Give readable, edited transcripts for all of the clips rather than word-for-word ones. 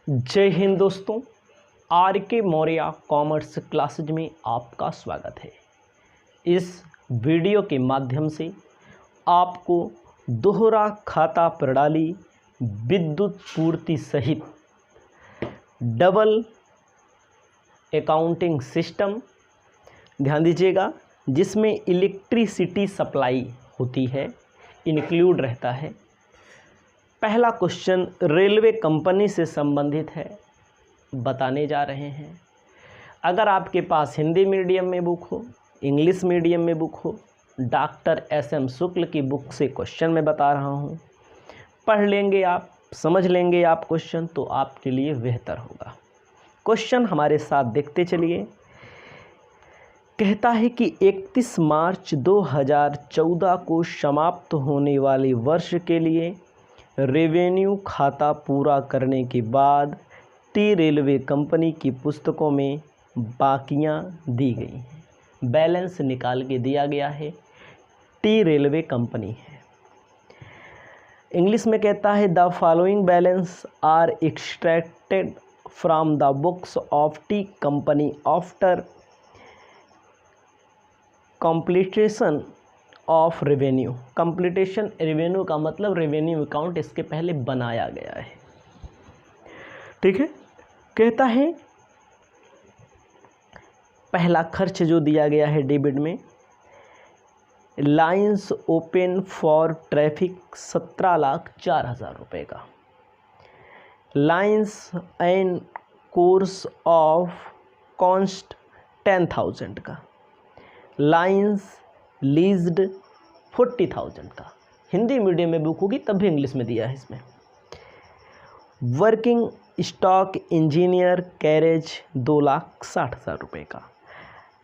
जय हिंद दोस्तों, आर के मौर्य कॉमर्स क्लासेज में आपका स्वागत है। इस वीडियो के माध्यम से आपको दोहरा खाता प्रणाली, विद्युत पूर्ति सहित डबल अकाउंटिंग सिस्टम, ध्यान दीजिएगा, जिसमें इलेक्ट्रिसिटी सप्लाई होती है, इंक्लूड रहता है। पहला क्वेश्चन रेलवे कंपनी से संबंधित है, बताने जा रहे हैं। अगर आपके पास हिंदी मीडियम में बुक हो, इंग्लिश मीडियम में बुक हो, डॉक्टर एस.एम. शुक्ल की बुक से क्वेश्चन मैं बता रहा हूँ, पढ़ लेंगे आप, समझ लेंगे आप क्वेश्चन, तो आपके लिए बेहतर होगा। क्वेश्चन हमारे साथ देखते चलिए। कहता है कि 31 मार्च 2014 को समाप्त होने वाले वर्ष के लिए रेवेन्यू खाता पूरा करने के बाद टी रेलवे कंपनी की पुस्तकों में बाकियां दी गई हैं। बैलेंस निकाल के दिया गया है, टी रेलवे कंपनी है। इंग्लिश में कहता है the following balance are extracted from the books of T company after completion of revenue. Completion revenue का मतलब रेवेन्यू अकाउंट इसके पहले बनाया गया है, ठीक है। कहता है पहला खर्च जो दिया गया है डेबिट में, लाइंस ओपन फॉर ट्रैफिक 17,04,000 रुपये का, lines and course of cost 10,000 का, लाइंस लीज्ड 40,000 का। हिंदी मीडियम में बुक होगी तब भी इंग्लिश में दिया है इसमें। वर्किंग स्टॉक इंजीनियर कैरेज 2,60,000 रुपये का,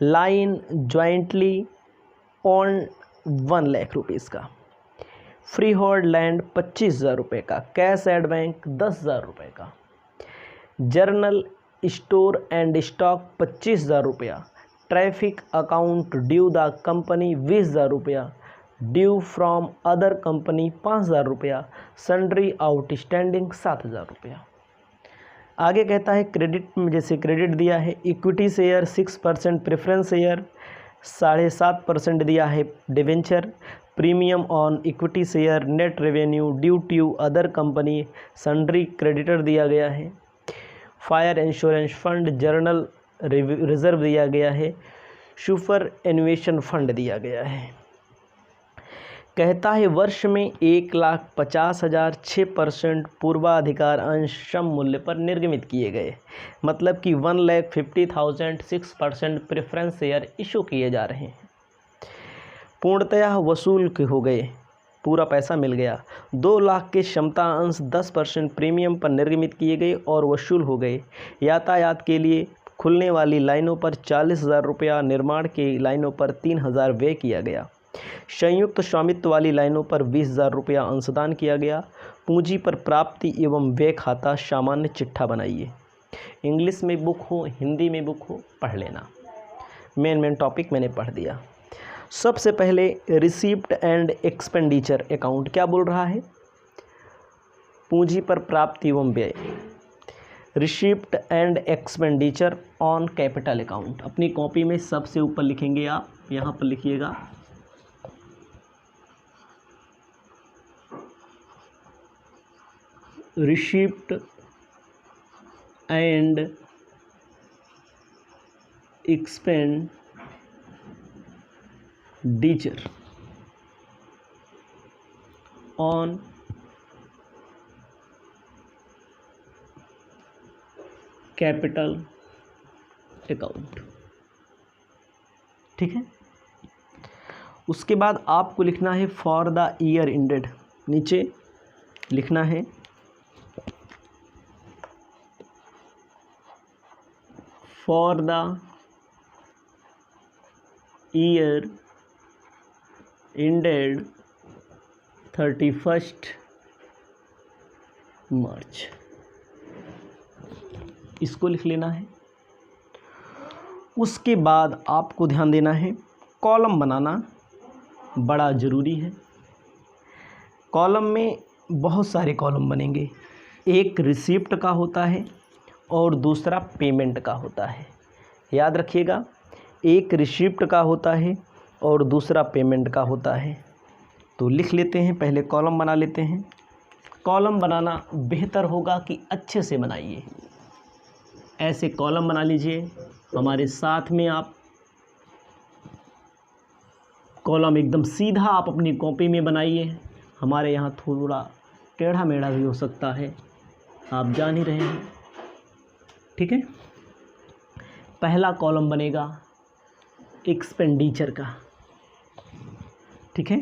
line jointly on 1 lakh rupees का, फ्री होल्ड लैंड 25,000 रुपये का, कैश एट बैंक 10,000 रुपये का, जर्नल स्टोर एंड स्टॉक 25,000 रुपया, traffic account due the company 20,000 रुपया, ड्यू फ्रॉम अदर कंपनी 5,000 रुपया, सन्ड्री आउटस्टैंडिंग 7,000 रुपया। आगे कहता है क्रेडिट में, जैसे क्रेडिट दिया है इक्विटी शेयर 6%, प्रेफरेंस शेयर 7.5% दिया है, debenture premium on equity share, net revenue due to other company, sundry creditor दिया गया है, fire insurance fund, general reserve दिया गया है, सुपर एनुएशन फंड दिया गया है। कहता है वर्ष में 1,50,000 6% पूर्वाधिकार अंश सम मूल्य पर निर्गमित किए गए, मतलब कि 1,50,000 6% प्रेफरेंस शेयर इशू किए जा रहे हैं। पूर्णतया वसूल हो गए, पूरा पैसा मिल गया। 2 लाख के क्षमता अंश 10% प्रीमियम पर निर्गमित किए गए और वसूल हो गए। यातायात के लिए खुलने वाली लाइनों पर 40,000 रुपया, निर्माण की लाइनों पर 3,000 व्यय किया गया। संयुक्त स्वामित्व वाली लाइनों पर 20,000 रुपया अंशदान किया गया। पूंजी पर प्राप्ति एवं व्यय खाता सामान्य चिट्ठा बनाइए। इंग्लिश में बुक हो, हिंदी में बुक हो, पढ़ लेना। मेन टॉपिक मैंने पढ़ दिया। सबसे पहले रिसीप्ट एंड एक्सपेंडिचर अकाउंट क्या बोल रहा है? पूंजी पर प्राप्ति एवं व्यय, receipt and expenditure on capital account. अपनी कॉपी में सबसे ऊपर लिखेंगे आप, यहाँ पर लिखिएगा receipt and expenditure on capital account, ठीक है। उसके बाद आपको लिखना है फॉर द ईयर एंडेड, नीचे लिखना है फॉर द ईयर एंडेड 31 मार्च, इसको लिख लेना है। उसके बाद आपको ध्यान देना है, कॉलम बनाना बड़ा ज़रूरी है। कॉलम में बहुत सारे कॉलम बनेंगे, एक रिसिप्ट का होता है और दूसरा पेमेंट का होता है। याद रखिएगा, एक रिसिप्ट का होता है और दूसरा पेमेंट का होता है। तो लिख लेते हैं, पहले कॉलम बना लेते हैं। कॉलम बनाना बेहतर होगा कि अच्छे से बनाइए। ऐसे कॉलम बना लीजिए, हमारे साथ में आप कॉलम एकदम सीधा आप अपनी कॉपी में बनाइए। हमारे यहाँ थोड़ा टेढ़ा मेढ़ा भी हो सकता है, आप जान ही रहे हैं। ठीक है, पहला कॉलम बनेगा एक्सपेंडिचर का। ठीक है,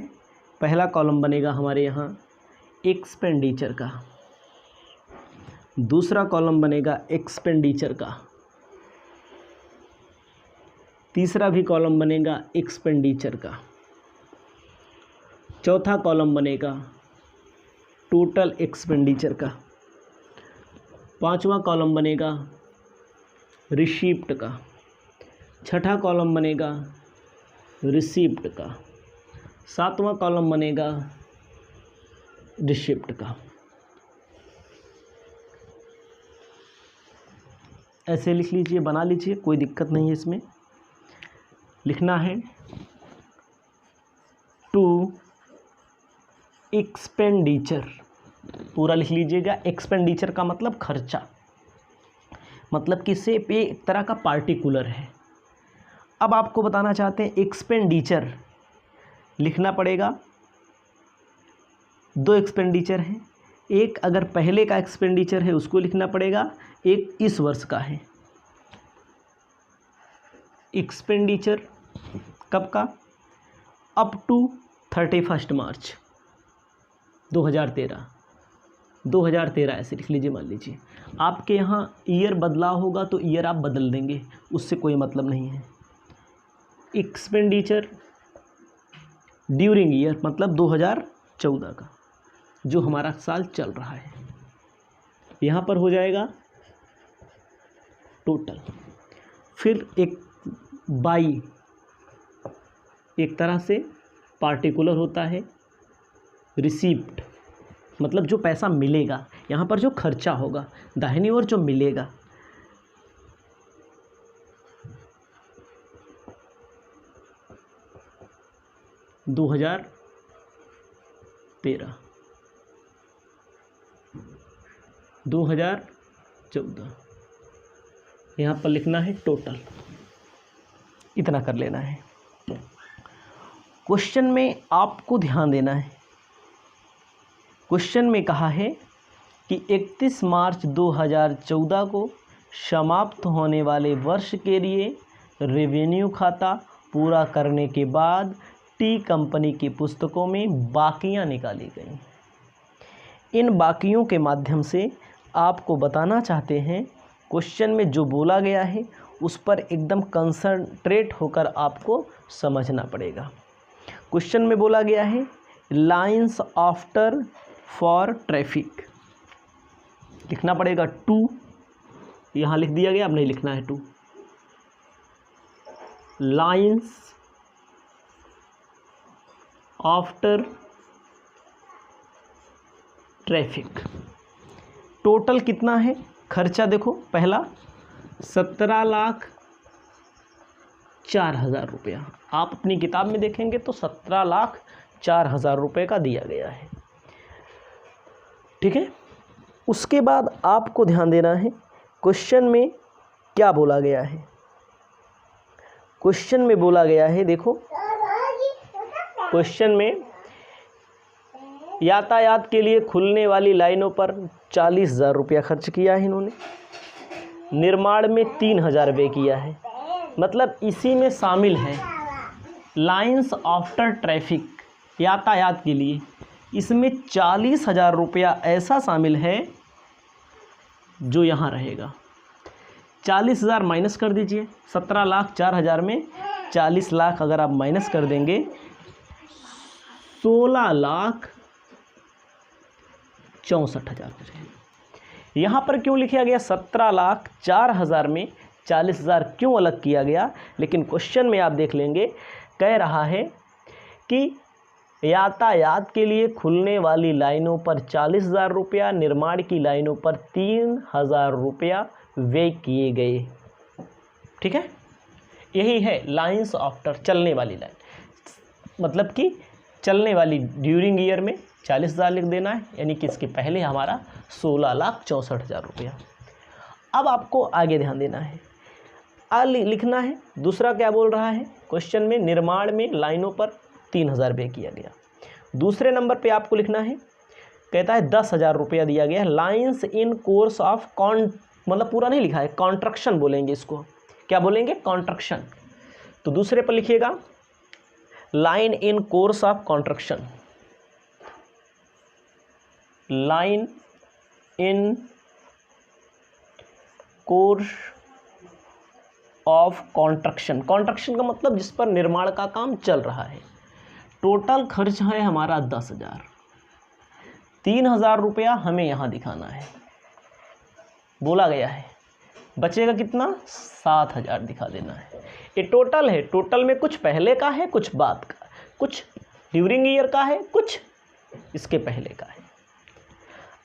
पहला कॉलम बनेगा हमारे यहाँ एक्सपेंडिचर का। दूसरा कॉलम बनेगा एक्सपेंडिचर का। तीसरा भी कॉलम बनेगा एक्सपेंडिचर का। चौथा कॉलम बनेगा टोटल एक्सपेंडिचर का। पांचवा कॉलम बनेगा रिसीप्ट का। छठा कॉलम बनेगा रिसीप्ट का। सातवां कॉलम बनेगा रिसीप्ट का। ऐसे लिख लीजिए, बना लीजिए, कोई दिक्कत नहीं है इसमें। लिखना है टू एक्सपेंडिचर, पूरा लिख लीजिएगा। एक्सपेंडिचर का मतलब खर्चा, मतलब कि से पे एक तरह का पार्टिकुलर है। अब आपको बताना चाहते हैं एक्सपेंडिचर लिखना पड़ेगा। दो एक्सपेंडिचर हैं, एक अगर पहले का एक्सपेंडिचर है उसको लिखना पड़ेगा, एक इस वर्ष का है। एक्सपेंडिचर कब का? अप टू 31 मार्च 2013। 2013 ऐसे लिख लीजिए। मान लीजिए आपके यहाँ ईयर बदलाव होगा तो ईयर आप बदल देंगे, उससे कोई मतलब नहीं है। एक्सपेंडिचर ड्यूरिंग ईयर मतलब 2014 का, जो हमारा साल चल रहा है। यहाँ पर हो जाएगा टोटल। फिर एक बाई, एक तरह से पार्टिकुलर होता है। रिसीप्ट मतलब जो पैसा मिलेगा, यहाँ पर जो खर्चा होगा, दाहिनी ओर जो मिलेगा। दो 2014 यहाँ पर लिखना है टोटल, इतना कर लेना है। क्वेश्चन में आपको ध्यान देना है। क्वेश्चन में कहा है कि 31 मार्च 2014 को समाप्त होने वाले वर्ष के लिए रेवेन्यू खाता पूरा करने के बाद टी कंपनी की पुस्तकों में बाकियां निकाली गई। इन बाकियों के माध्यम से आपको बताना चाहते हैं, क्वेश्चन में जो बोला गया है उस पर एकदम कंसंट्रेट होकर आपको समझना पड़ेगा। क्वेश्चन में बोला गया है लाइन्स आफ्टर फॉर ट्रैफिक, लिखना पड़ेगा टू, यहाँ लिख दिया गया, अब नहीं लिखना है two. Lines after traffic, total कितना है खर्चा? देखो पहला 17,04,000 रुपया, आप अपनी किताब में देखेंगे तो 17,04,000 रुपये का दिया गया है। ठीक है, उसके बाद आपको ध्यान देना है क्वेश्चन में क्या बोला गया है। क्वेश्चन में बोला गया है, देखो क्वेश्चन में यातायात के लिए खुलने वाली लाइनों पर 40,000 रुपया खर्च किया है इन्होंने, निर्माण में 3,000 रुपये किया है। मतलब इसी में शामिल है लाइन्स आफ्टर ट्रैफिक, यातायात के लिए, इसमें 40,000 रुपया ऐसा शामिल है जो यहाँ रहेगा। 40,000 माइनस कर दीजिए, 17,04,000 में 40 लाख अगर आप माइनस कर देंगे, 16,64,000 हो जाएगा। यहाँ पर क्यों लिखा गया 17,04,000 में 40,000 क्यों अलग किया गया? लेकिन क्वेश्चन में आप देख लेंगे, कह रहा है कि यातायात के लिए खुलने वाली लाइनों पर 40,000 रुपया, निर्माण की लाइनों पर 3,000 रुपया व्यय किए गए। ठीक है, यही है लाइन्स आफ्टर, चलने वाली लाइन, मतलब कि चलने वाली ड्यूरिंग ईयर में 40,000 लिख देना है, यानी कि इसके पहले हमारा 16,64,000 रुपया। अब आपको आगे ध्यान देना है, लिखना है दूसरा क्या बोल रहा है क्वेश्चन में, निर्माण में लाइनों पर 3,000 व्यय किया गया। दूसरे नंबर पे आपको लिखना है, कहता है 10,000 रुपया दिया गया, लाइन्स इन कोर्स ऑफ मतलब पूरा नहीं लिखा है, कॉन्ट्रक्शन बोलेंगे इसको, क्या बोलेंगे, कॉन्ट्रक्शन। तो दूसरे पर लिखिएगा line in course of contraction, line in course of contraction. Contraction का मतलब जिस पर निर्माण का काम चल रहा है। टोटल खर्च है हमारा 10,000, 3,000 रुपया हमें यहाँ दिखाना है, बोला गया है, बचेगा कितना, 7,000 दिखा देना है। ये टोटल है, टोटल में कुछ पहले का है, कुछ बाद का, कुछ ड्यूरिंग ईयर का है, कुछ इसके पहले का है।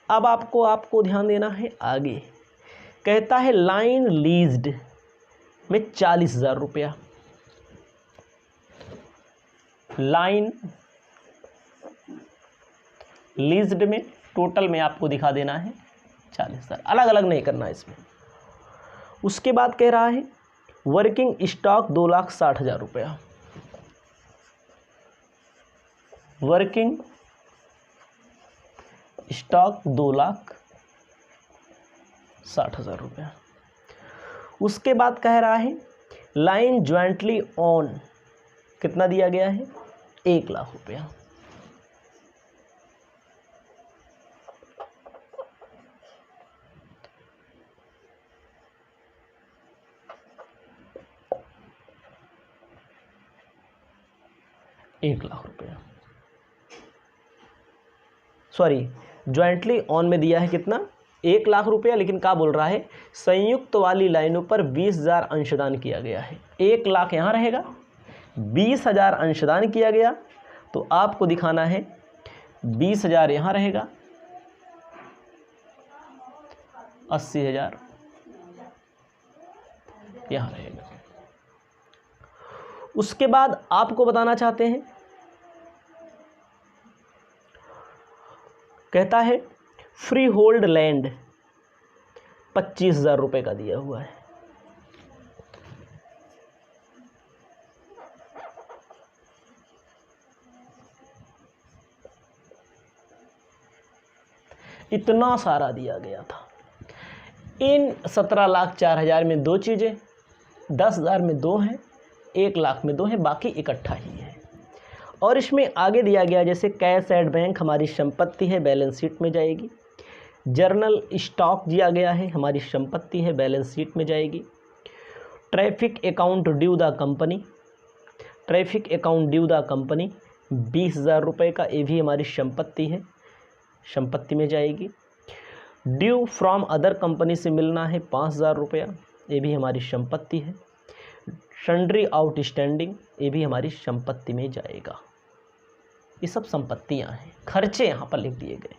अब आपको ध्यान देना है आगे, कहता है लाइन लीज्ड में 40,000 रुपया, लाइन लीज्ड में टोटल में आपको दिखा देना है 40,000, अलग अलग नहीं करना इसमें। उसके बाद कह रहा है वर्किंग स्टॉक 2,60,000 रुपया, वर्किंग स्टॉक 2,60,000 रुपया। उसके बाद कह रहा है लाइन ज्वाइंटली ऑन, कितना दिया गया है, 1,00,000 रुपया। सॉरी, ज्वाइंटली ऑन में दिया है कितना, 1,00,000 रुपया, लेकिन क्या बोल रहा है, संयुक्त वाली लाइनों पर 20,000 अंशदान किया गया है। 1,00,000 यहाँ रहेगा, 20,000 अंशदान किया गया, तो आपको दिखाना है 20,000 यहाँ रहेगा, 80,000 यहाँ रहेगा। उसके बाद आपको बताना चाहते हैं, कहता है फ्री होल्ड लैंड 25,000 रुपये का दिया हुआ है, इतना सारा दिया गया था। इन 17,04,000 में दो चीज़ें, 10,000 में दो हैं, 1,00,000 में दो हैं, बाकी इकट्ठा ही है। और इसमें आगे दिया गया जैसे कैश एट बैंक हमारी संपत्ति है, बैलेंस शीट में जाएगी। जर्नल स्टॉक दिया गया है, हमारी संपत्ति है, बैलेंस शीट में जाएगी। Traffic account due the company, traffic account due the company 20,000 रुपये का, ये भी हमारी संपत्ति है, संपत्ति में जाएगी। ड्यू फ्रॉम अदर कंपनी से मिलना है 5,000 रुपया, ये भी हमारी संपत्ति है। सन्ड्री आउटस्टैंडिंग, ये भी हमारी संपत्ति में जाएगा। ये सब संपत्तियां हैं, खर्चे यहाँ पर लिख दिए गए।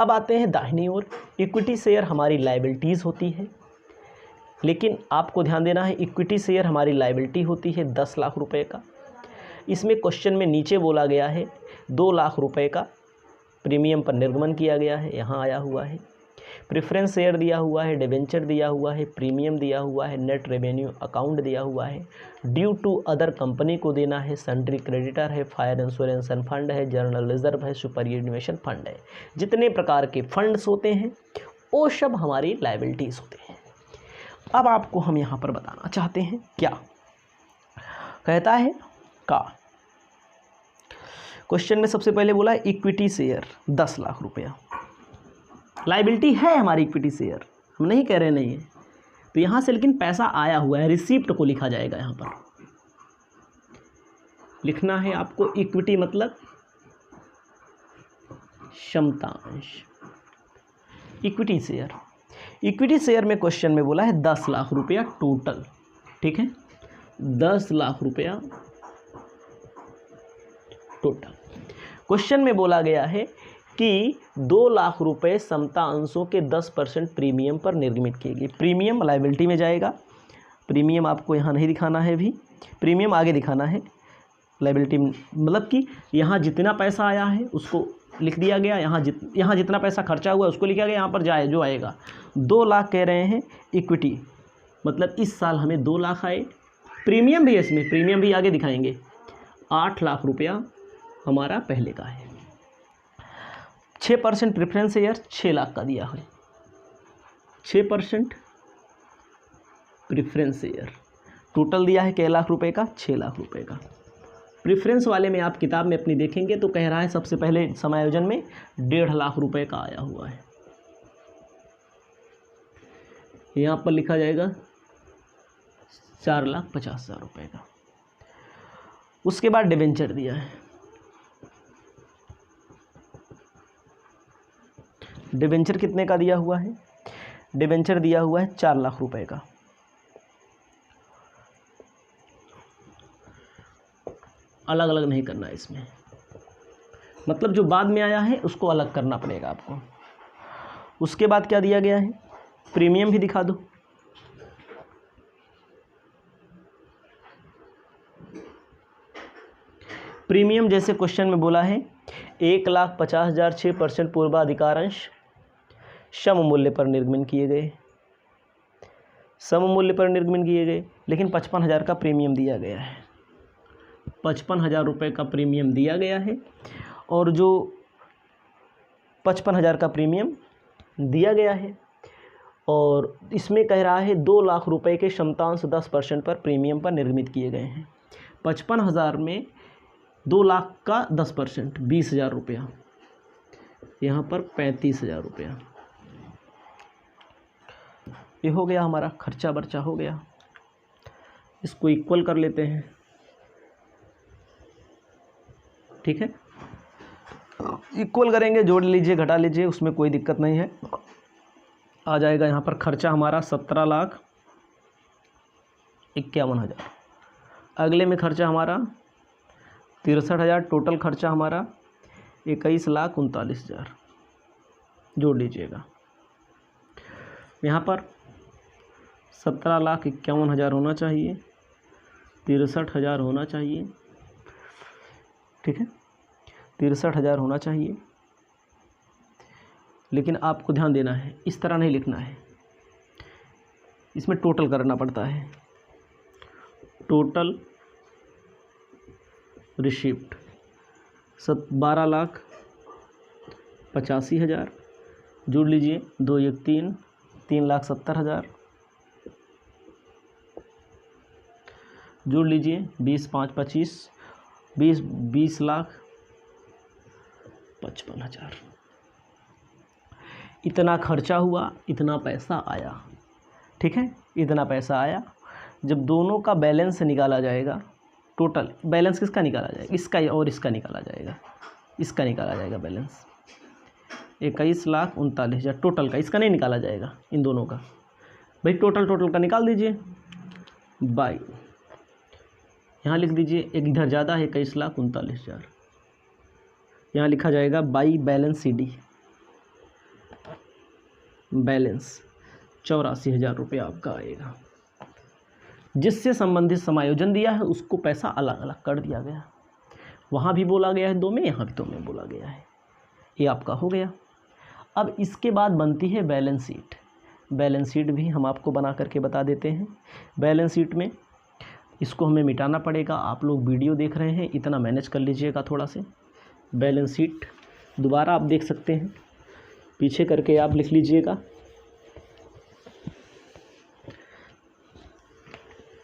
अब आते हैं दाहिनी ओर, इक्विटी शेयर हमारी लायबिलिटीज़ होती है, लेकिन आपको ध्यान देना है इक्विटी शेयर हमारी लायबिलिटी होती है 10,00,000 रुपये का। इसमें क्वेश्चन में नीचे बोला गया है 2,00,000 रुपये का प्रीमियम पर निर्गमन किया गया है, यहाँ आया हुआ है। प्रेफरेंस शेयर दिया हुआ है, डिबेंचर दिया हुआ है, प्रीमियम दिया हुआ है, नेट रेवेन्यू अकाउंट दिया हुआ है, ड्यू टू अदर कंपनी को देना है, सन्ड्री क्रेडिटर है, फायर इंश्योरेंस एंड फंड है, जर्नल रिजर्व है, सुपरएनुएशन फंड है। जितने प्रकार के फंड्स होते हैं वो सब हमारी लायबिलिटीज़ होते हैं। अब आपको हम यहाँ पर बताना चाहते हैं क्या कहता है का क्वेश्चन में सबसे पहले बोला इक्विटी शेयर 10,00,000 रुपया, लायबिलिटी है हमारी इक्विटी शेयर, हम नहीं कह रहे नहीं है। तो यहाँ से लेकिन पैसा आया हुआ है, रिसीप्ट को लिखा जाएगा, यहाँ पर लिखना है आपको इक्विटी मतलब क्षमतांश। इक्विटी शेयर, इक्विटी शेयर में क्वेश्चन में बोला है 10,00,000 रुपया टोटल, ठीक है, 10,00,000 रुपया टोटल। क्वेश्चन में बोला गया है कि 2 लाख रुपए समता अंशों के 10% प्रीमियम पर निर्गमित किए गए। प्रीमियम लायबिलिटी में जाएगा, प्रीमियम आपको यहाँ नहीं दिखाना है, भी प्रीमियम आगे दिखाना है। लायबिलिटी मतलब कि यहाँ जितना पैसा आया है उसको लिख दिया गया, यहाँ जितना पैसा खर्चा हुआ उसको लिखा गया, यहाँ पर जाए जो आएगा 2 लाख कह रहे हैं इक्विटी, मतलब इस साल हमें 2 लाख आए। प्रीमियम भी है इसमें, प्रीमियम भी आगे दिखाएंगे। 8 लाख रुपया हमारा पहले का है। 6% प्रेफरेंस शेयर 6 लाख का दिया है। 6% प्रेफरेंस शेयर टोटल दिया है कै लाख रुपए का, 6 लाख रुपए का। प्रेफरेंस वाले में आप किताब में अपनी देखेंगे तो कह रहा है सबसे पहले समायोजन में 1.5 लाख रुपए का आया हुआ है। यहाँ पर लिखा जाएगा 4,50,000 रुपए का। उसके बाद डिबेंचर दिया है। डिबेंचर कितने का दिया हुआ है? डिबेंचर दिया हुआ है 4 लाख रुपए का। अलग अलग नहीं करना है इसमें, मतलब जो बाद में आया है उसको अलग करना पड़ेगा आपको। उसके बाद क्या दिया गया है? प्रीमियम भी दिखा दो। प्रीमियम जैसे क्वेश्चन में बोला है 1,50,000 6% पूर्वाधिकारांश सम मूल्य पर निर्गमन किए गए, सम मूल्य पर निर्गमन किए गए, लेकिन 55,000 का प्रीमियम दिया गया है। 55,000 रुपये का प्रीमियम दिया गया है, और जो 55,000 का प्रीमियम दिया गया है और इसमें कह रहा है 2 लाख रुपए के क्षमतांश 10% पर प्रीमियम पर निर्मित किए गए हैं। 55,000 में 2 लाख का 10% 20,000 रुपया, यहाँ पर 35,000 रुपया। ये हो गया हमारा खर्चा बर्चा हो गया। इसको इक्वल कर लेते हैं, ठीक है। इक्वल करेंगे, जोड़ लीजिए घटा लीजिए, उसमें कोई दिक्कत नहीं है। आ जाएगा यहाँ पर खर्चा हमारा 17,51,000। अगले में खर्चा हमारा 63,000। टोटल खर्चा हमारा 21,39,000। जोड़ लीजिएगा। यहाँ पर 17,51,000 होना चाहिए, 63,000 होना चाहिए, ठीक है, 63,000 होना चाहिए। लेकिन आपको ध्यान देना है, इस तरह नहीं लिखना है, इसमें टोटल करना पड़ता है। Total receipt 12,85,000। जोड़ लीजिए 2 1 3, 3,70,000। जोड़ लीजिए 20 5 25, 20,55,000। इतना खर्चा हुआ, इतना पैसा आया, ठीक है, इतना पैसा आया। जब दोनों का बैलेंस निकाला जाएगा, टोटल बैलेंस किसका निकाला जाएगा? इसका और इसका निकाला जाएगा, इसका निकाला जाएगा बैलेंस 21,39,000 टोटल का। इसका नहीं निकाला जाएगा, इन दोनों का। भाई टोटल का निकाल दीजिए बाई, यहाँ लिख दीजिए, एक इधर ज़्यादा है 21,39,000, यहाँ लिखा जाएगा बाई बैलेंस CD। बैलेंस 84,000 रुपया आपका आएगा। जिससे संबंधित समायोजन दिया है उसको पैसा अलग अलग कर दिया गया। वहाँ भी बोला गया है 2 में, यहाँ भी 2 में बोला गया है। ये आपका हो गया। अब इसके बाद बनती है बैलेंस शीट। बैलेंस शीट भी हम आपको बना करके बता देते हैं। बैलेंस शीट में इसको हमें मिटाना पड़ेगा। आप लोग वीडियो देख रहे हैं, इतना मैनेज कर लीजिएगा थोड़ा से। बैलेंस शीट दोबारा आप देख सकते हैं, पीछे करके आप लिख लीजिएगा,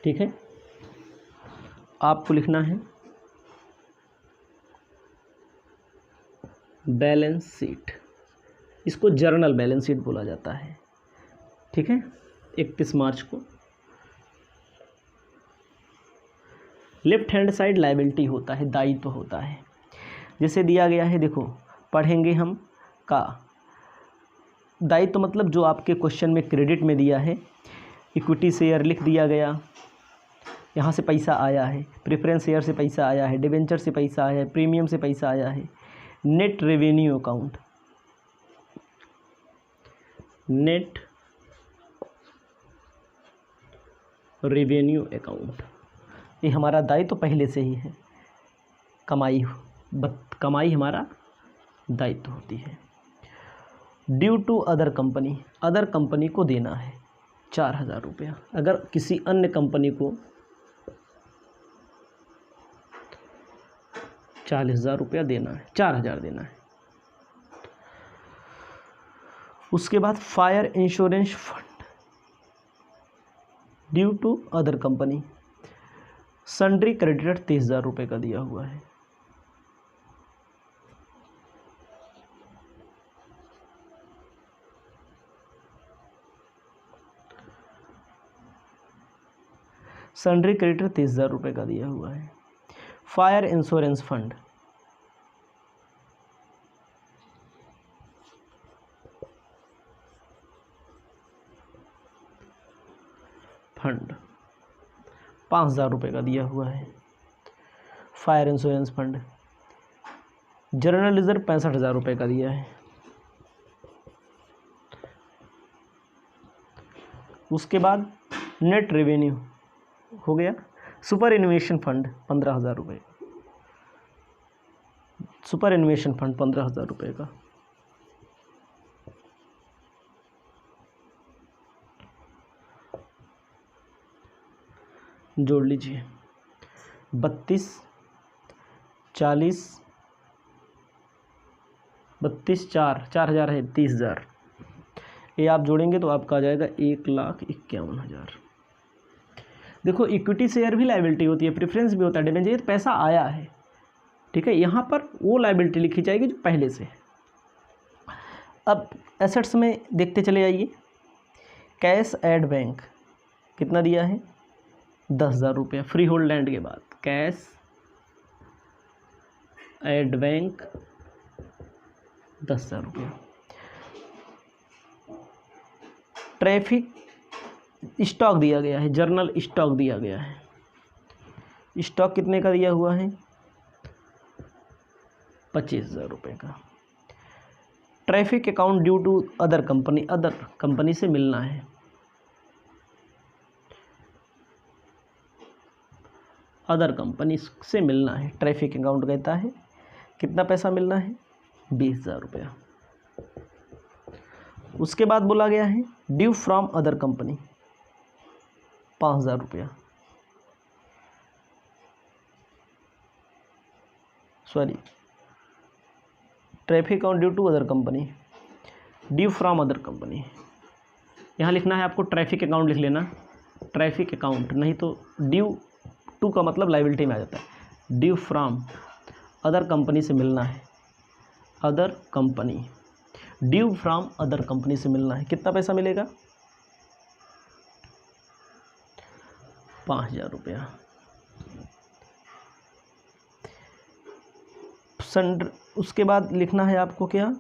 ठीक है। आपको लिखना है बैलेंस शीट, इसको जर्नल बैलेंस शीट बोला जाता है, ठीक है। 31 मार्च को लेफ्ट हैंड साइड लायबिलिटी होता है, दायित्व होता है। जैसे दिया गया है, देखो पढ़ेंगे हम का दायित्व, मतलब जो आपके क्वेश्चन में क्रेडिट में दिया है, इक्विटी शेयर लिख दिया गया, यहाँ से पैसा आया है, प्रेफरेंस शेयर से पैसा आया है, डिवेंचर से पैसा आया है, प्रीमियम से पैसा आया है। Net revenue account, net revenue account, ये हमारा दायित्व तो पहले से ही है, कमाई हमारा दायित्व होती है। Due to other company, other company को देना है 4,000 रुपया। अगर किसी अन्य कंपनी को 40,000 रुपया देना है, 4,000 देना है। उसके बाद fire insurance fund, due to other company, sundry creditor 30,000 रुपये का दिया हुआ है। सन्ड्री क्रेडिटर 30,000 रुपये का दिया हुआ है। फायर इंश्योरेंस फंड, फंड 5,000 रुपये का दिया हुआ है। Fire insurance fund. General reserve 65,000 रुपये का दिया है। उसके बाद नेट रेवेन्यू हो गया। सुपर इन्वेशन फंड 15,000 रुपये, सुपर इन्वेशन फंड 15,000 रुपये का। जोड़ लीजिए 32, 40, 32, 4,000 है, 30,000। ये आप जोड़ेंगे तो आपका आ जाएगा 1,51,000। देखो इक्विटी शेयर भी लायबिलिटी होती है, प्रेफरेंस भी होता है, डिवेंचर, ये तो पैसा आया है, ठीक है। यहाँ पर वो लायबिलिटी लिखी जाएगी जो पहले से है। अब एसेट्स में देखते चले आइए। कैश एट बैंक कितना दिया है? 10,000 रुपया फ्री होल्ड लैंड के बाद। कैश एट बैंक 10,000 रुपया। ट्रैफिक स्टॉक दिया गया है, जर्नल स्टॉक दिया गया है। स्टॉक कितने का दिया हुआ है? 25,000 रुपये का। Traffic account due to other company, other company से मिलना है। अदर कंपनी से मिलना है, ट्रैफिक अकाउंट कहता है। कितना पैसा मिलना है? 20,000 रुपया। उसके बाद बोला गया है ड्यू फ्रॉम अदर कंपनी 5,000 रुपया। Sorry, traffic account due to other company, due from other company. यहाँ लिखना है आपको, ट्रैफिक अकाउंट लिख लेना, ट्रैफिक अकाउंट, नहीं तो ड्यू टू का मतलब लायबिलिटी में आ जाता है। ड्यू फ्रॉम अदर कंपनी से मिलना है, other company, due from other company से मिलना है। कितना पैसा मिलेगा? 5,000 रुपया। उसके बाद लिखना है आपको क्या?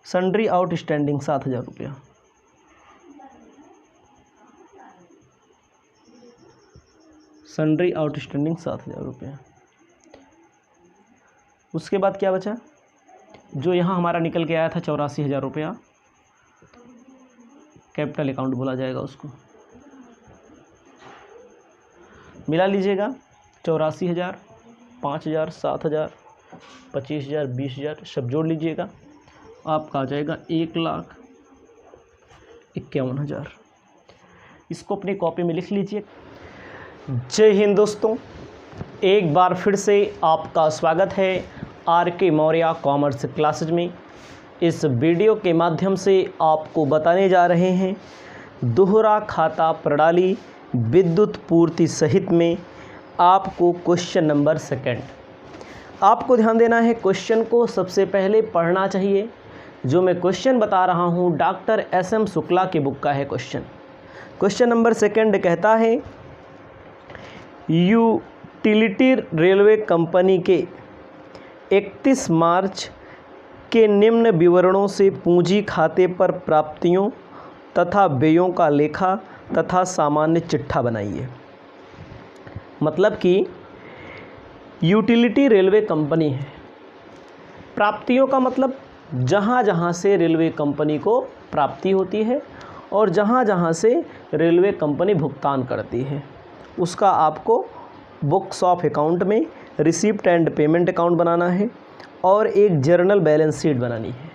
सन्ड्री आउटस्टैंडिंग 7,000 रुपया। सन्ड्री आउटस्टैंडिंग 7,000 रुपया। उसके बाद क्या बचा? जो यहाँ हमारा निकल के आया था 84,000 रुपया, कैपिटल अकाउंट बोला जाएगा उसको। मिला लीजिएगा 84,000, 5,000, 7,000, 25,000, 20,000 सब जोड़ लीजिएगा, आपका आ जाएगा 1,51,000। इसको अपनी कॉपी में लिख लीजिए। जय हिंद दोस्तों, एक बार फिर से आपका स्वागत है आर.के. मौर्य कॉमर्स क्लासेज में। इस वीडियो के माध्यम से आपको बताने जा रहे हैं दोहरा खाता प्रणाली विद्युत पूर्ति सहित में आपको क्वेश्चन नंबर 2। आपको ध्यान देना है, क्वेश्चन को सबसे पहले पढ़ना चाहिए। जो मैं क्वेश्चन बता रहा हूँ डॉक्टर S.M. शुक्ला की बुक का है क्वेश्चन। क्वेश्चन नंबर 2 कहता है यूटिलिटी रेलवे कंपनी के 31 मार्च के निम्न विवरणों से पूंजी खाते पर प्राप्तियों तथा व्ययों का लेखा तथा सामान्य चिट्ठा बनाइए। मतलब कि यूटिलिटी रेलवे कंपनी है। प्राप्तियों का मतलब जहाँ जहाँ से रेलवे कंपनी को प्राप्ति होती है और जहाँ जहाँ से रेलवे कंपनी भुगतान करती है, उसका आपको बुक्स ऑफ अकाउंट में रिसिप्ट एंड पेमेंट अकाउंट बनाना है और एक जर्नल बैलेंस शीट बनानी है।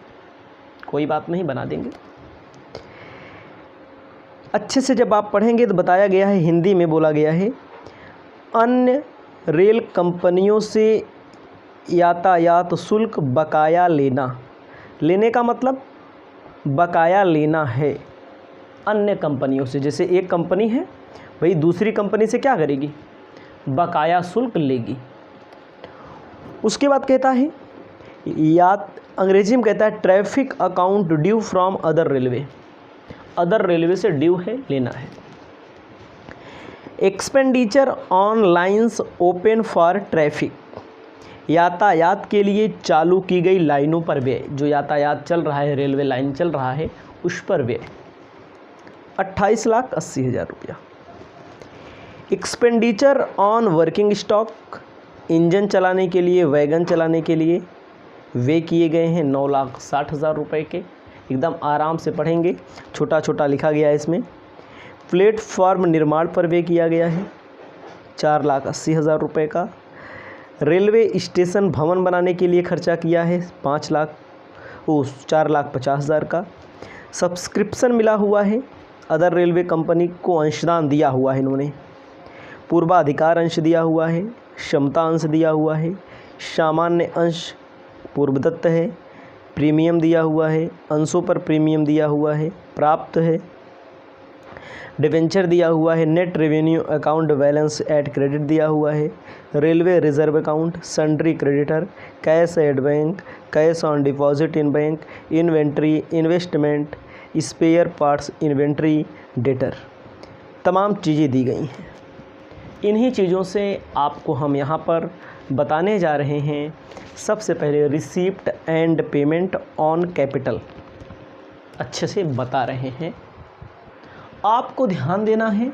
कोई बात नहीं, बना देंगे। अच्छे से जब आप पढ़ेंगे तो बताया गया है, हिंदी में बोला गया है, अन्य रेल कंपनियों से यातायात शुल्क बकाया लेना। लेने का मतलब बकाया लेना है अन्य कंपनियों से। जैसे एक कंपनी है, वही दूसरी कंपनी से क्या करेगी? बकाया शुल्क लेगी। उसके बाद कहता है अंग्रेजी में कहता है traffic account due from other railway. Other railway से ड्यू है, लेना है। Expenditure on lines open for traffic. यातायात के लिए चालू की गई लाइनों पर व्यय। जो यातायात चल रहा है, रेलवे लाइन चल रहा है, उस पर व्यय 28,80,000 रुपया। Expenditure on working stock. Engine चलाने के लिए, वैगन चलाने के लिए वे किए गए हैं 9,60,000 रुपये के। एकदम आराम से पढ़ेंगे, छोटा छोटा लिखा गया है इसमें। प्लेटफॉर्म निर्माण पर व्यय किया गया है 4,80,000 रुपये का। रेलवे स्टेशन भवन बनाने के लिए खर्चा किया है 4,50,000 का। सब्सक्रिप्शन मिला हुआ है, अदर रेलवे कंपनी को अंशदान दिया हुआ है इन्होंने। पूर्वाधिकार अंश दिया हुआ है, क्षमता अंश दिया हुआ है, सामान्य अंश पूर्वदत्त है, प्रीमियम दिया हुआ है, अंशों पर प्रीमियम दिया हुआ है, प्राप्त है, डिवेंचर दिया हुआ है, net revenue account balance at credit दिया हुआ है, railway reserve account, sundry creditor, cash at bank, cash on deposit in bank, inventory, investment, spare parts inventory, debtor, तमाम चीज़ें दी गई हैं। इन्हीं चीज़ों से आपको हम यहाँ पर बताने जा रहे हैं। सबसे पहले receipt and payment on capital अच्छे से बता रहे हैं। आपको ध्यान देना है,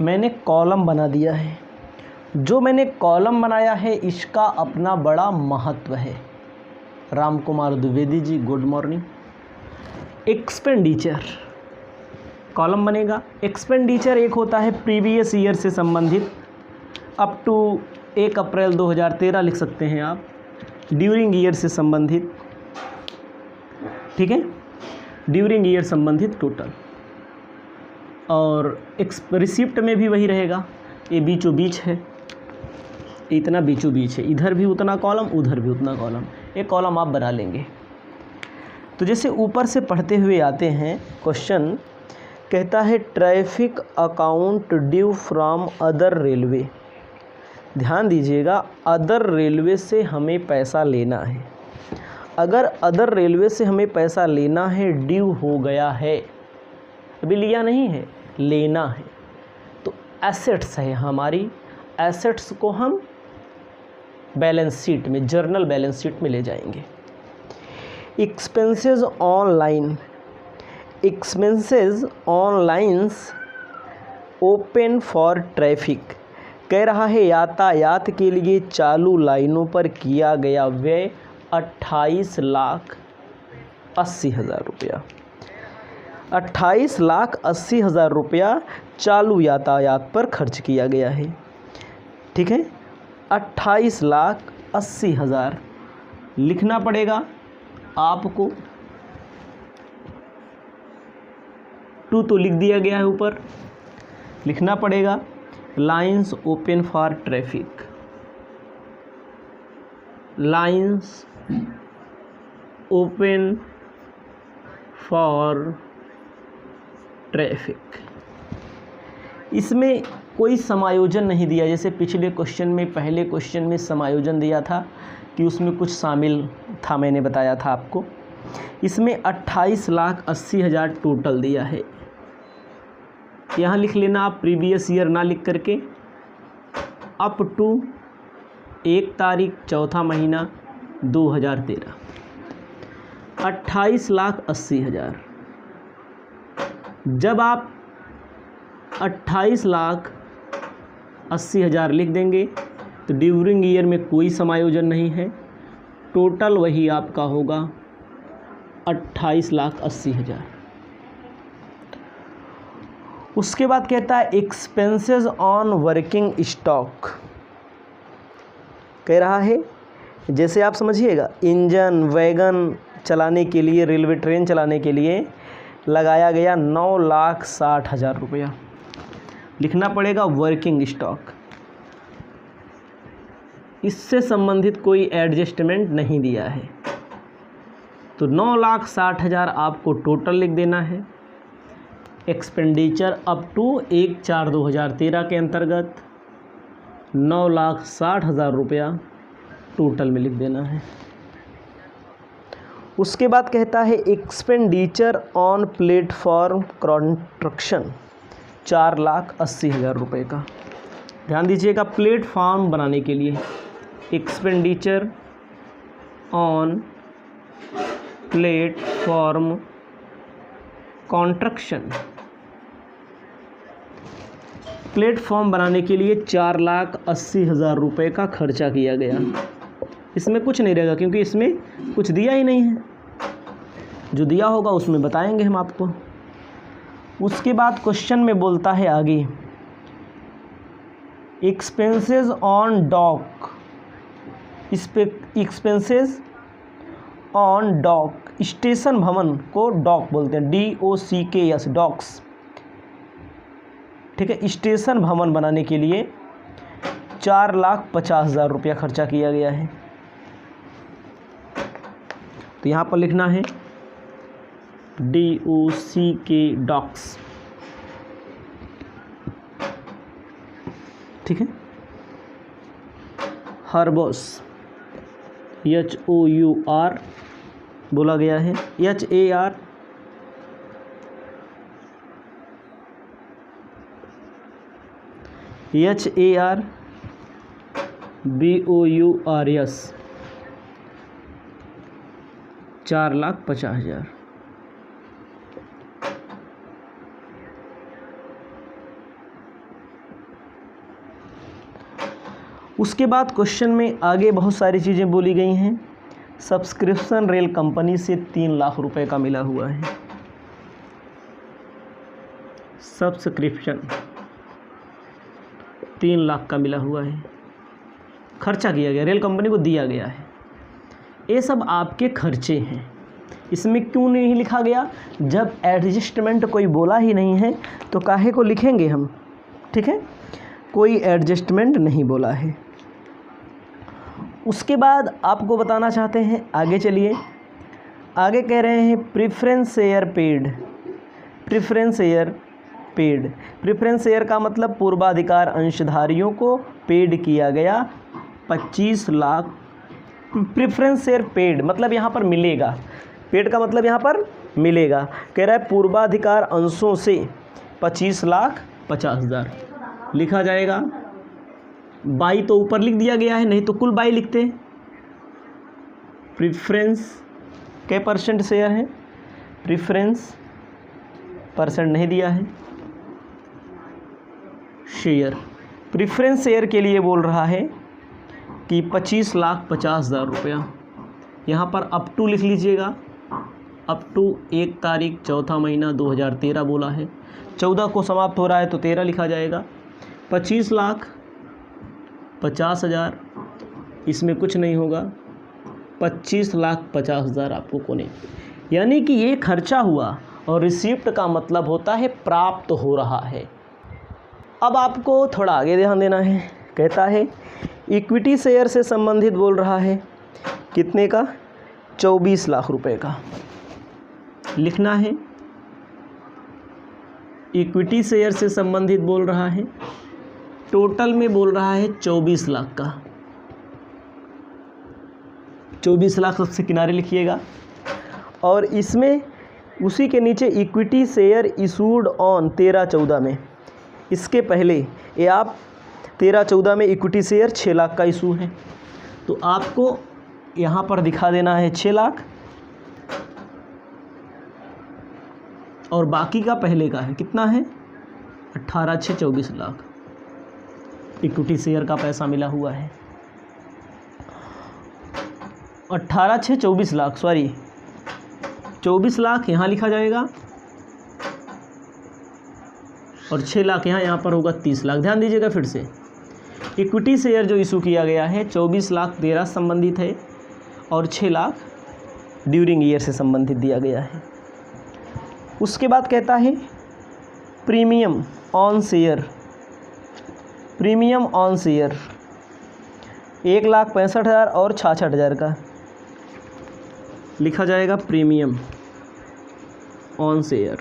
मैंने कॉलम बना दिया है। जो मैंने कॉलम बनाया है इसका अपना बड़ा महत्व है। Ram Kumar Dwivedi ji, good morning. Expenditure column बनेगा। एक्सपेंडिचर एक होता है प्रीवियस ईयर से संबंधित, अप टू 1 अप्रैल 2013 लिख सकते हैं आप, ड्यूरिंग ईयर से संबंधित, ठीक है, ड्यूरिंग ईयर संबंधित टोटल। और रिसिप्ट में भी वही रहेगा, ये बीचों बीच है, इतना बीचों बीच है, इधर भी उतना कॉलम, उधर भी उतना कॉलम, एक कॉलम आप बना लेंगे। तो जैसे ऊपर से पढ़ते हुए आते हैं, क्वेश्चन कहता है traffic account due from other railway. ध्यान दीजिएगा, अदर रेलवे से हमें पैसा लेना है। अगर अदर रेलवे से हमें पैसा लेना है, ड्यू हो गया है, अभी लिया नहीं है, लेना है, तो एसेट्स है हमारी, एसेट्स को हम बैलेंस शीट में, जर्नल बैलेंस शीट में ले जाएंगे। Expenses online, expenses on lines open for traffic, कह रहा है यातायात के लिए चालू लाइनों पर किया गया व्यय 28,80,000 रुपया। 28,80,000 रुपया चालू यातायात पर खर्च किया गया है, ठीक है। 28,80,000 लिखना पड़ेगा आपको। 2 तो लिख दिया गया है ऊपर, लिखना पड़ेगा lines open for traffic, lines open for traffic. इसमें कोई समायोजन नहीं दिया, जैसे पिछले क्वेश्चन में, पहले क्वेश्चन में समायोजन दिया था कि उसमें कुछ शामिल था, मैंने बताया था आपको। इसमें 28,80,000 टोटल दिया है। यहाँ लिख लेना आप, प्रीवियस ईयर ना लिख करके, अप टू 1 तारीख 4वां महीना 2013, 28,80,000। जब आप 28,80,000 80,000 लिख देंगे तो ड्यूरिंग ईयर में कोई समायोजन नहीं है, टोटल वही आपका होगा 28,80,000। उसके बाद कहता है एक्सपेंसेस ऑन वर्किंग स्टॉक। कह रहा है जैसे आप समझिएगा इंजन वैगन चलाने के लिए, रेलवे ट्रेन चलाने के लिए लगाया गया 9,60,000 रुपया, लिखना पड़ेगा वर्किंग स्टॉक। इससे संबंधित कोई एडजस्टमेंट नहीं दिया है, तो 9,60,000 आपको टोटल लिख देना है। एक्सपेंडिचर अप टू 1/4/2013 के अंतर्गत 9,60,000 रुपया टोटल में लिख देना है। उसके बाद कहता है एक्सपेंडिचर ऑन प्लेटफॉर्म कंस्ट्रक्शन 4,80,000 रुपये का। ध्यान दीजिएगा, प्लेटफॉर्म बनाने के लिए expenditure on platform construction, platform बनाने के लिए 4,80,000 रुपये का खर्चा किया गया। इसमें कुछ नहीं रहेगा क्योंकि इसमें कुछ दिया ही नहीं है, जो दिया होगा उसमें बताएंगे हम आपको। उसके बाद क्वेश्चन में बोलता है आगे एक्सपेंसेस ऑन डॉक, इस पे एक्सपेंसेस ऑन डॉक, स्टेशन भवन को डॉक बोलते हैं, DOCKS, डॉक्स, ठीक है। स्टेशन भवन बनाने के लिए 4,50,000 रुपया खर्चा किया गया है। तो यहाँ पर लिखना है DOCK डॉक्स, ठीक है। हर्बोस HOUR बोला गया है, HAR BOURS 4,50,000। उसके बाद क्वेश्चन में आगे बहुत सारी चीज़ें बोली गई हैं। सब्सक्रिप्शन रेल कंपनी से 3 लाख रुपए का मिला हुआ है, सब्सक्रिप्शन 3 लाख का मिला हुआ है, खर्चा किया गया, रेल कंपनी को दिया गया है। ये सब आपके खर्चे हैं, इसमें क्यों नहीं लिखा गया? जब एडजस्टमेंट कोई बोला ही नहीं है तो काहे को लिखेंगे हम, ठीक है। कोई एडजस्टमेंट नहीं बोला है। उसके बाद आपको बताना चाहते हैं, आगे चलिए। आगे कह रहे हैं preference share paid, preference share paid, preference share का मतलब पूर्वाधिकार अंशधारियों को पेड किया गया 25 लाख। प्रेफरेंस शेयर पेड मतलब यहाँ पर मिलेगा, पेड का मतलब यहाँ पर मिलेगा। कह रहा है पूर्वाधिकार अंशों से 25,50,000 लिखा जाएगा। 22 तो ऊपर लिख दिया गया है, नहीं तो कुल 22 लिखते। प्रेफरेंस के परसेंट शेयर है, प्रेफरेंस परसेंट नहीं दिया है, शेयर। प्रेफरेंस शेयर के लिए बोल रहा है कि 25,50,000 रुपया। यहाँ पर अप टू लिख लीजिएगा, अप टू 1 तारीख 4 महीना 2013 बोला है, 14 को समाप्त हो रहा है तो 13 लिखा जाएगा। 25,50,000 इसमें कुछ नहीं होगा, 25,50,000 आपको कोने, यानी कि ये खर्चा हुआ और रिसिप्ट का मतलब होता है प्राप्त हो रहा है। अब आपको थोड़ा आगे ध्यान देना है। कहता है इक्विटी शेयर से संबंधित बोल रहा है, कितने का? 24 लाख रुपए का लिखना है। इक्विटी शेयर से संबंधित बोल रहा है, टोटल में बोल रहा है 24 लाख का। 24 लाख सबसे किनारे लिखिएगा। और इसमें उसी के नीचे इक्विटी शेयर इशूड ऑन 13/14 में, इसके पहले ये आप 13/14 में इक्विटी शेयर 6 लाख का इशू है, तो आपको यहाँ पर दिखा देना है 6 लाख, और बाकी का पहले का है, कितना है? 18/6 24 लाख। इक्विटी शेयर का पैसा मिला हुआ है। 18/6 24 लाख, सॉरी 24 लाख यहाँ लिखा जाएगा और 6 लाख यहाँ पर होगा 30 लाख। ध्यान दीजिएगा फिर से, इक्विटी शेयर जो इशू किया गया है 24 लाख 13 संबंधित है और 6 लाख ड्यूरिंग ईयर से संबंधित दिया गया है। उसके बाद कहता है premium on share, premium on share 1,65,000 और 66,000 का लिखा जाएगा प्रीमियम ऑन शेयर।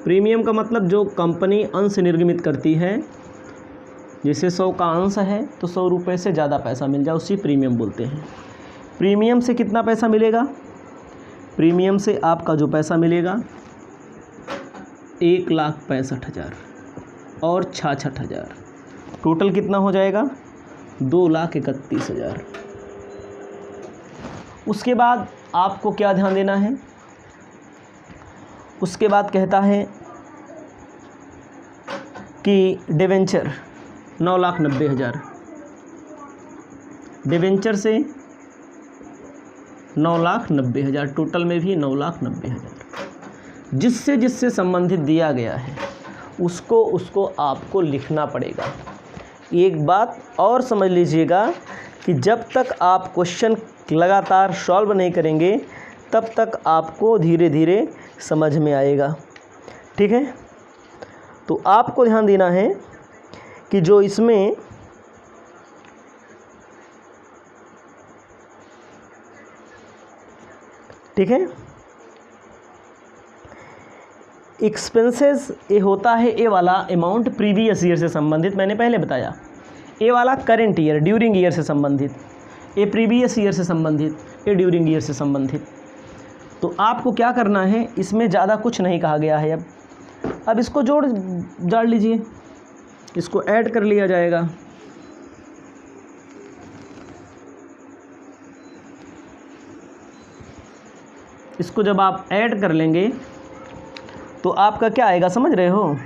प्रीमियम का मतलब जो कंपनी अंश निर्गमित करती है, जैसे 100 का अंश है तो 100 रुपये से ज़्यादा पैसा मिल जाए उसी प्रीमियम बोलते हैं। प्रीमियम से कितना पैसा मिलेगा? प्रीमियम से आपका जो पैसा मिलेगा 1,65,000 और 66,000, टोटल कितना हो जाएगा? 2,31,000। उसके बाद आपको क्या ध्यान देना है? उसके बाद कहता है कि डिवेंचर 9,90,000, डिवेंचर से 9,90,000, टोटल में भी 9,90,000। जिससे संबंधित दिया गया है उसको आपको लिखना पड़ेगा। एक बात और समझ लीजिएगा कि जब तक आप क्वेश्चन लगातार सॉल्व नहीं करेंगे तब तक आपको धीरे धीरे समझ में आएगा। ठीक है, तो आपको ध्यान देना है कि जो इसमें ठीक है एक्सपेंसेस ये होता है, ए वाला अमाउंट प्रीवियस ईयर से संबंधित, मैंने पहले बताया। ए वाला करेंट ईयर ड्यूरिंग ईयर से संबंधित, ए प्रीवियस ईयर से संबंधित, ए ड्यूरिंग ईयर से संबंधित। तो आपको क्या करना है, इसमें ज़्यादा कुछ नहीं कहा गया है। अब इसको जोड़ लीजिए, इसको ऐड कर लिया जाएगा। इसको जब आप ऐड कर लेंगे तो आपका क्या आएगा समझ रहे हो?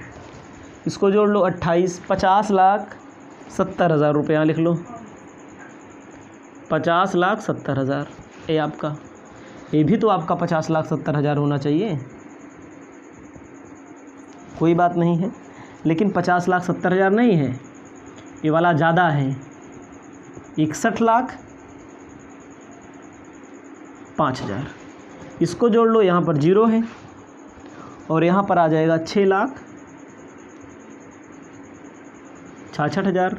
इसको जोड़ लो 28, 50,70,000 रुपये यहाँ लिख लो, 50,70,000। ये आपका, ये भी तो आपका 50,70,000 होना चाहिए, कोई बात नहीं है, लेकिन 50,70,000 नहीं है, ये वाला ज़्यादा है, 61,05,000। इसको जोड़ लो, यहाँ पर 0 है और यहाँ पर आ जाएगा 6,66,000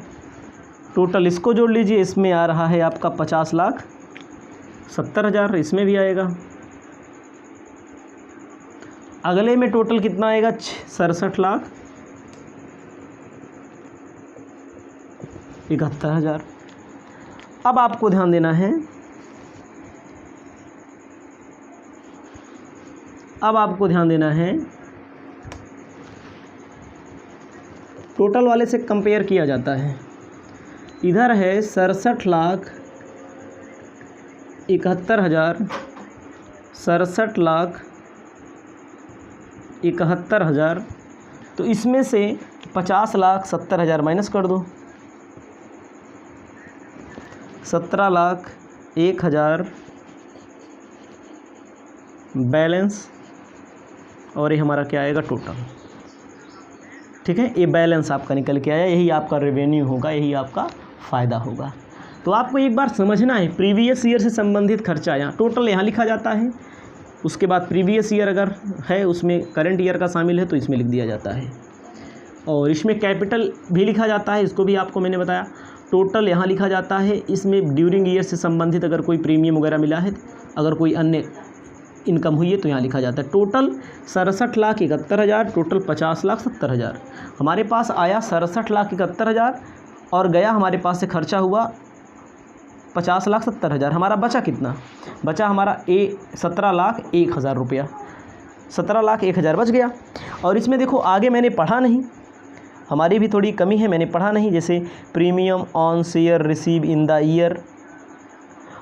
टोटल। इसको जोड़ लीजिए, इसमें आ रहा है आपका 50,70,000, इसमें भी आएगा। अगले में टोटल कितना आएगा? 67,71,000। अब आपको ध्यान देना है, टोटल वाले से कंपेयर किया जाता है। इधर है 67,71,000, 67,71,000, तो इसमें से 50,70,000 माइनस कर दो, 17,01,000 बैलेंस, और ये हमारा क्या आएगा? टोटल। ठीक है, ये बैलेंस आपका निकल के आया, यही आपका रेवेन्यू होगा, यही आपका फ़ायदा होगा। तो आपको एक बार समझना है, प्रीवियस ईयर से संबंधित खर्चा यहाँ टोटल यहाँ लिखा जाता है, उसके बाद प्रीवियस ईयर अगर है उसमें करंट ईयर का शामिल है तो इसमें लिख दिया जाता है, और इसमें कैपिटल भी लिखा जाता है, इसको भी आपको मैंने बताया। टोटल यहाँ लिखा जाता है, इसमें ड्यूरिंग ईयर से संबंधित अगर कोई प्रीमियम वगैरह मिला है, अगर कोई अन्य इनकम हुई है तो यहाँ लिखा जाता है। Total 67,71,000, total 50,70,000। हमारे पास आया 67,71,000 और गया हमारे पास से खर्चा हुआ 50,70,000। हमारा बचा कितना? बचा हमारा 17,01,000 रुपया, 17,01,000 बच गया। और इसमें देखो आगे मैंने पढ़ा नहीं, हमारी भी थोड़ी कमी है, मैंने पढ़ा नहीं। जैसे premium on share receive in the year,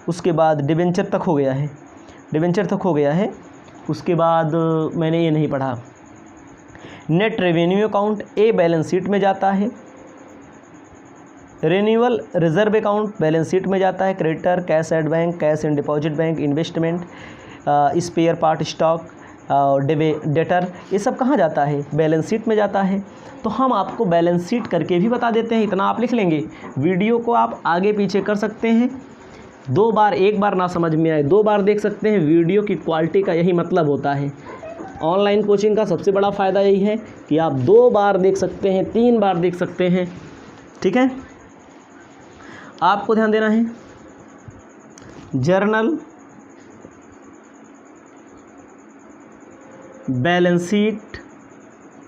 उसके बाद डिवेंचर तक हो गया है, उसके बाद मैंने ये नहीं पढ़ा। Net revenue account a balance sheet में जाता है, renewal reserve account balance sheet में जाता है। Creditor cash at bank, cash in deposit bank, investment, spare part stock, debtor, ये सब कहाँ जाता है? बैलेंस शीट में जाता है। तो हम आपको बैलेंस शीट करके भी बता देते हैं, इतना आप लिख लेंगे। वीडियो को आप आगे पीछे कर सकते हैं, 2 बार, 1 बार ना समझ में आए 2 बार देख सकते हैं। वीडियो की क्वालिटी का यही मतलब होता है। ऑनलाइन कोचिंग का सबसे बड़ा फ़ायदा यही है कि आप 2 बार देख सकते हैं, 3 बार देख सकते हैं। ठीक है, आपको ध्यान देना है। जर्नल बैलेंस शीट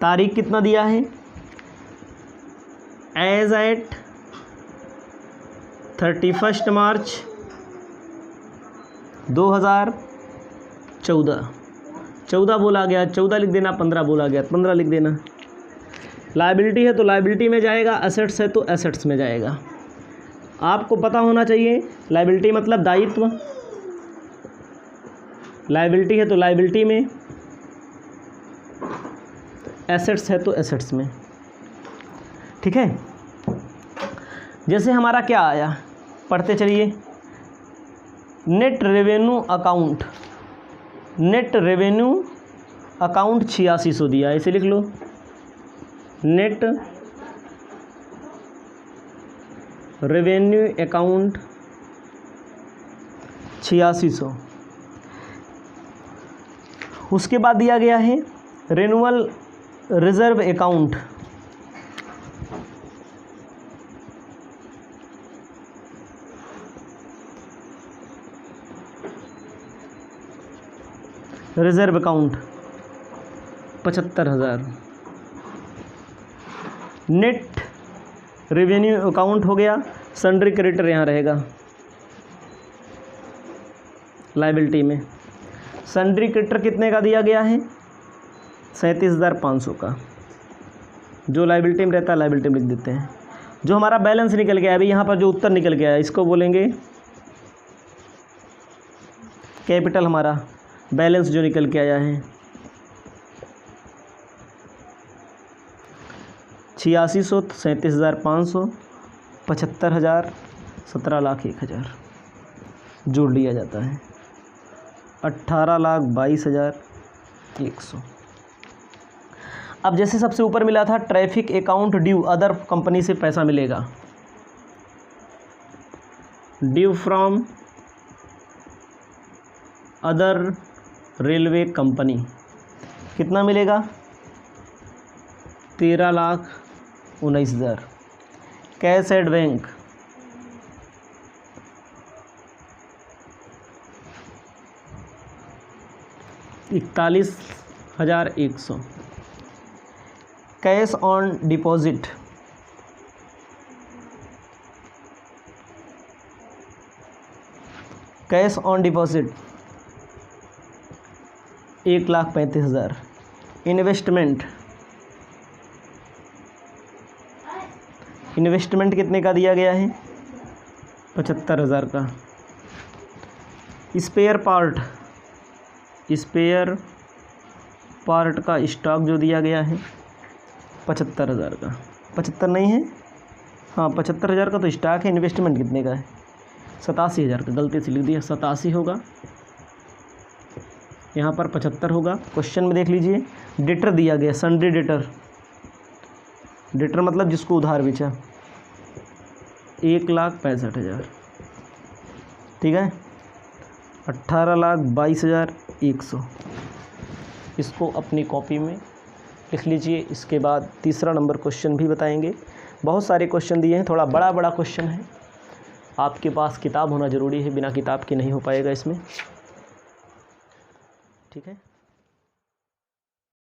तारीख कितना दिया है? एज एट 31 मार्च 2014। 14 बोला गया, 14 लिख देना, 15 बोला गया, 15 लिख देना। लायबिलिटी है तो लायबिलिटी में जाएगा, एसेट्स है तो एसेट्स में जाएगा। आपको पता होना चाहिए लायबिलिटी मतलब दायित्व, लायबिलिटी है तो लायबिलिटी में, एसेट्स है तो एसेट्स में। ठीक है, जैसे हमारा क्या आया, पढ़ते चलिए। Net revenue account, net revenue account 8600 दिया है, इसे लिख लो। Net revenue account 8600। उसके बाद दिया गया है renewal reserve account, reserve account 75,000। Net revenue account हो गया। सन्ड्री क्रेडिटर यहाँ रहेगा लायबिलिटी में। सन्ड्री क्रेडिटर कितने का दिया गया है? 37,500 का। जो लायबिलिटी में रहता है लायबिलिटी में लिख देते हैं। जो हमारा बैलेंस निकल गया, अभी यहाँ पर जो उत्तर निकल गया है इसको बोलेंगे कैपिटल। हमारा बैलेंस जो निकल के आया है 8600, 37,500, 75,000, 17,01,000 जोड़ लिया जाता है। 18,22,100। अब जैसे सबसे ऊपर मिला था traffic account due other company से पैसा मिलेगा, due from other railway company, कितना मिलेगा? 13,19,000। Cash at bank 41,100। Cash on deposit cash on deposit 1,35,000। Investment कितने का दिया गया है? 75,000 का। स्पेयर पार्ट का स्टॉक जो दिया गया है 75,000 का। 75 नहीं है, हाँ 75,000 का तो स्टॉक है। इन्वेस्टमेंट कितने का है? 87,000 का। गलती से लिख दिया, 87 होगा, यहाँ पर 75 होगा। क्वेश्चन में देख लीजिए, डेटर दिया गया, सन्ड्री डेटर। डेटर मतलब जिसको उधार बेचा, 1,65,000। ठीक है, 18,22,100। इसको अपनी कॉपी में लिख लीजिए। इसके बाद तीसरा नंबर क्वेश्चन भी बताएंगे। बहुत सारे क्वेश्चन दिए हैं, थोड़ा बड़ा बड़ा क्वेश्चन है। आपके पास किताब होना ज़रूरी है, बिना किताब के नहीं हो पाएगा इसमें। ठीक है।